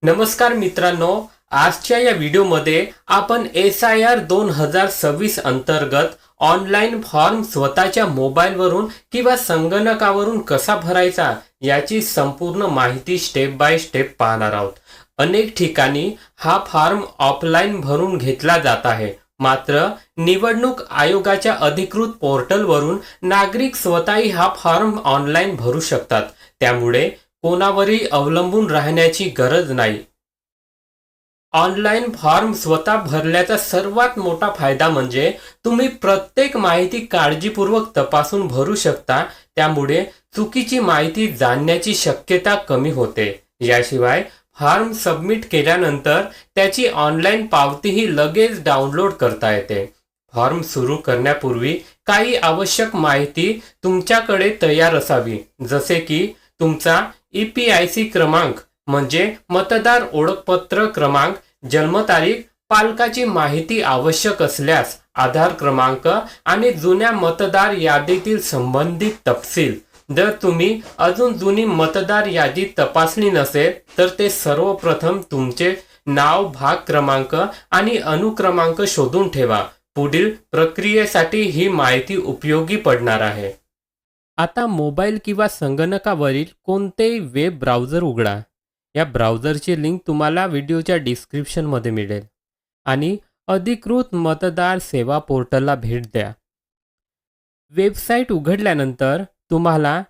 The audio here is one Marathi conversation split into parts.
नमस्कार मित्रांनो, आजच्या या व्हिडिओमध्ये आपण SIR 2026 अंतर्गत ऑनलाईन फॉर्म स्वतःच्या मोबाईलवरून किंवा संगणकावरून कसा भरायचा याची संपूर्ण माहिती स्टेप बाय स्टेप पाहणार आहोत. अनेक ठिकाणी हा फॉर्म ऑफलाईन भरून घेतला जात आहे, मात्र निवडणूक आयोगाच्या अधिकृत पोर्टलवरून नागरिक स्वतःही हा फॉर्म ऑनलाईन भरू शकतात. त्यामुळे कोणावरही अवलंबून राहण्याची गरज नाही. ऑनलाईन फॉर्म स्वतः भरल्याचा सर्वात मोठा फायदा म्हणजे तुम्ही प्रत्येक माहिती काळजीपूर्वक तपासून भरू शकता. त्यामुळे चुकीची माहिती जाणण्याची शक्यता कमी होते. याशिवाय फॉर्म सबमिट केल्यानंतर त्याची ऑनलाईन पावतीही लगेच डाउनलोड करता येते. फॉर्म सुरू करण्यापूर्वी काही आवश्यक माहिती तुमच्याकडे तयार असावी, जसे की तुमचा EPIC क्रमांक म्हणजे मतदार ओळखपत्र क्रमांक, जन्मतारीख, पालकाची माहिती आवश्यक असल्यास आधार क्रमांक आणि जुन्या मतदार यादीतील संबंधित तपशील. जर तुम्ही अजून जुनी मतदार यादी तपासली नसेल तर ते सर्वप्रथम तुमचे नाव, भाग क्रमांक आणि अनुक्रमांक शोधून ठेवा. पुढील प्रक्रियेसाठी ही माहिती उपयोगी पडणार आहे. आता मोबाईल किंवा संगणकावरील कोणतेही वेब ब्राउझर उघडा. या ब्राउझरची लिंक तुम्हाला व्हिडिओच्या डिस्क्रिप्शनमध्ये मिळेल आणि अधिकृत मतदार सेवा पोर्टलला भेट द्या. वेबसाईट उघडल्यानंतर तुम्हाला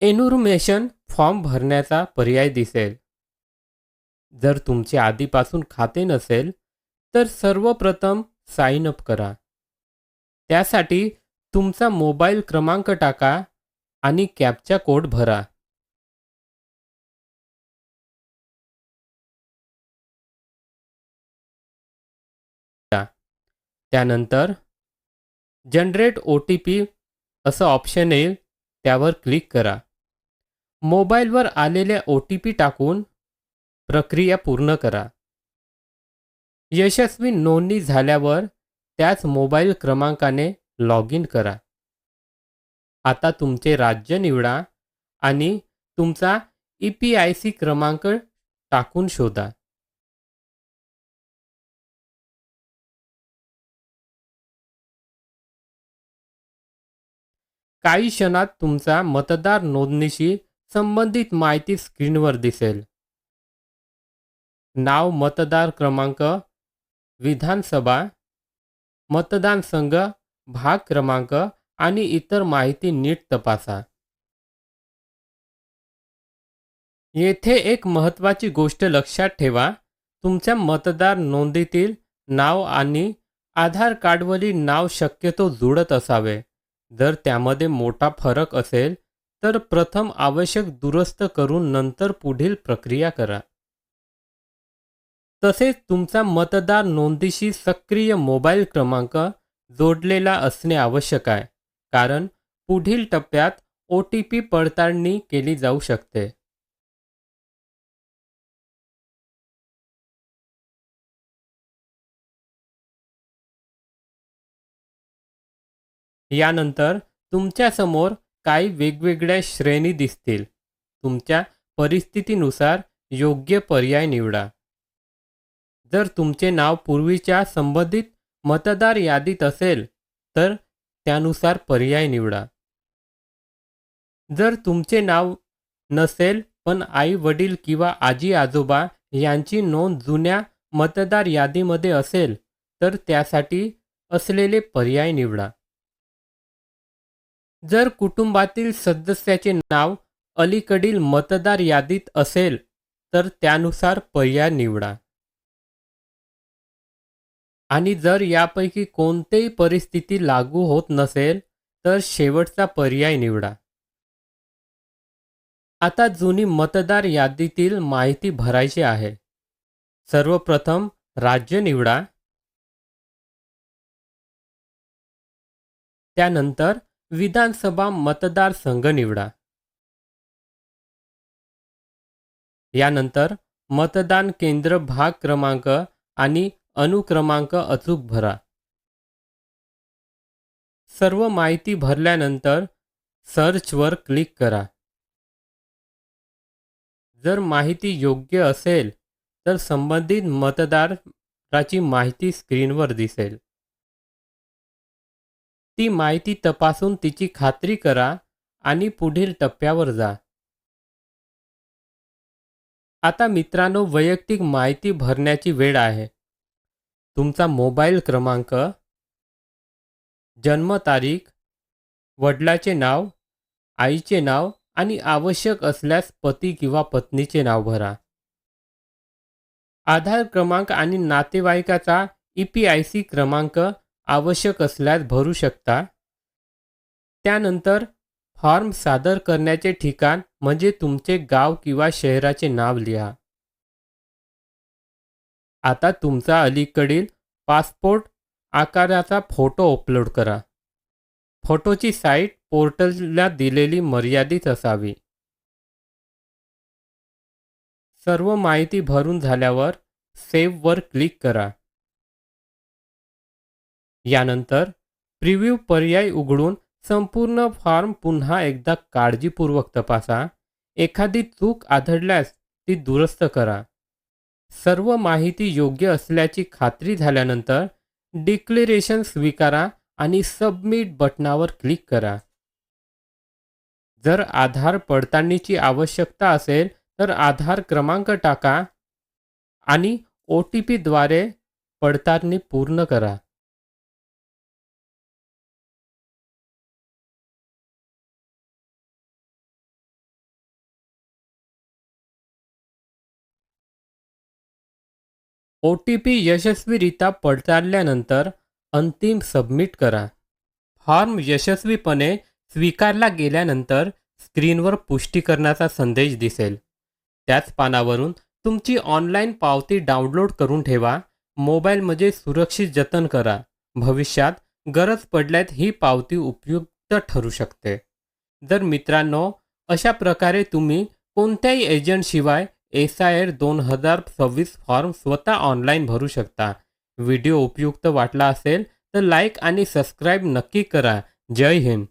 एन्युमरेशन फॉर्म भरण्याचा पर्याय दिसेल. जर तुमचे आधीपासून खाते नसेल तर सर्वप्रथम साइन अप करा. त्यासाठी तुमचा मोबाईल क्रमांक टाका आणि कॅप्चा कोड भरा. त्यानंतर जनरेट OTP असं ऑप्शन येईल, त्यावर क्लिक करा. मोबाईलवर आलेल्या OTP टाकून प्रक्रिया पूर्ण करा. यशस्वी नोंदणी झाल्यावर त्याच मोबाईल क्रमांकाने लॉग इन करा. आता तुमचे राज्य निवडा आणि तुमचा EPIC क्रमांक टाकून शोधा. काही क्षणात तुमचा मतदार नोंदणीशी संबंधित माहिती स्क्रीनवर दिसेल. नाव, मतदार क्रमांक, विधानसभा, मतदान संघ, भाग क्रमांक आणि इतर माहिती नीट तपासा. येथे एक महत्त्वाची गोष्ट लक्षात ठेवा. तुमच्या मतदार नोंदीतील नाव आणि आधार कार्डवरील नाव शक्यतो जुळत असावे. जर त्यामध्ये मोठा फरक असेल तर प्रथम आवश्यक दुरुस्त करून नंतर पुढील प्रक्रिया करा. तसेच तुमचा मतदार नोंदीशी सक्रिय मोबाईल क्रमांक जोडलेला असणे आवश्यक आहे, कारण पुढील टप्प्यात OTP पडताळणी केली जाऊ शकते. यानंतर तुमच्यासमोर काही वेगवेगळ्या श्रेणी दिसतील. तुमच्या परिस्थितीनुसार योग्य पर्याय निवडा. जर तुमचे नाव पूर्वीच्या संबंधित मतदार यादीत असेल तर त्यानुसार पर्याय निवडा. जर तुमचे नाव नसेल पण आई वडील किंवा आजी आजोबा यांची नोंद जुन्या मतदार यादीमध्ये असेल तर त्यासाठी असलेले पर्याय निवडा. जर कुटुंबातील सदस्याचे नाव अलीकडील मतदार यादीत असेल तर त्यानुसार पर्याय निवडा. आणि जर यापैकी कोणतीही परिस्थिती लागू होत नसेल तर शेवटचा पर्याय निवडा. आता जुनी मतदार यादीतील माहिती भरायची आहे. सर्वप्रथम राज्य निवडा. त्यानंतर विधानसभा मतदारसंघ निवडा. यानंतर मतदान केंद्र, भाग क्रमांक आणि अनुक्रमांक अचूक भरा. सर्व माहिती भरल्यानंतर सर्चवर क्लिक करा. जर माहिती योग्य असेल तर संबंधित मतदाराची माहिती स्क्रीनवर दिसेल. ती माहिती तपासून तिची खात्री करा आणि पुढील टप्प्यावर जा. आता मित्रांनो, वैयक्तिक माहिती भरण्याची वेळ आहे. तुमचा मोबाईल क्रमांक, जन्मतारीख, वडिलाचे नाव, आईचे नाव आणि आवश्यक असल्यास पती किंवा पत्नीचे नाव भरा. आधार क्रमांक आणि नातेवाईकाचा EPIC क्रमांक आवश्यक असल्यास भरू शकता. त्यानंतर फॉर्म सादर करण्याचे ठिकाण म्हणजे तुमचे गाव किंवा शहराचे नाव लिहा. आता तुमचा अलीकडील पासपोर्ट आकाराचा फोटो अपलोड करा. फोटोची साईट पोर्टलला दिलेली मर्यादित असावी. सर्व माहिती भरून झाल्यावर सेव्हवर क्लिक करा. यानंतर प्रिव्ह्यू पर्याय उघडून संपूर्ण फॉर्म पुन्हा एकदा काळजीपूर्वक तपासा. एखादी चूक आढळल्यास ती दुरुस्त करा. सर्व माहिती योग्य असल्याची खात्री झाल्यानंतर डिक्लेरेशन स्वीकारा आणि सबमिट बटणावर क्लिक करा. जर आधार पडताळणीची आवश्यकता असेल तर आधार क्रमांक टाका आणि OTP द्वारे पडताळणी पूर्ण करा. OTP यशस्वीरित्या पडताळल्यानंतर अंतिम सबमिट करा. फॉर्म यशस्वीपणे स्वीकारला गेल्यानंतर स्क्रीनवर पुष्टीकरणाचा संदेश दिसेल. त्याच पानावरून तुमची ऑनलाईन पावती डाउनलोड करून ठेवा. मोबाईलमध्ये सुरक्षित जतन करा. भविष्यात गरज पडल्यास ही पावती उपयुक्त ठरू शकते. जर मित्रांनो, अशा प्रकारे तुम्ही कोणत्याही एजंटशिवाय SIR 2026 फॉर्म स्वतः ऑनलाईन भरू शकता. व्हिडिओ उपयुक्त वाटला असेल तर लाईक आणि सबस्क्राईब नक्की करा. जय हिंद.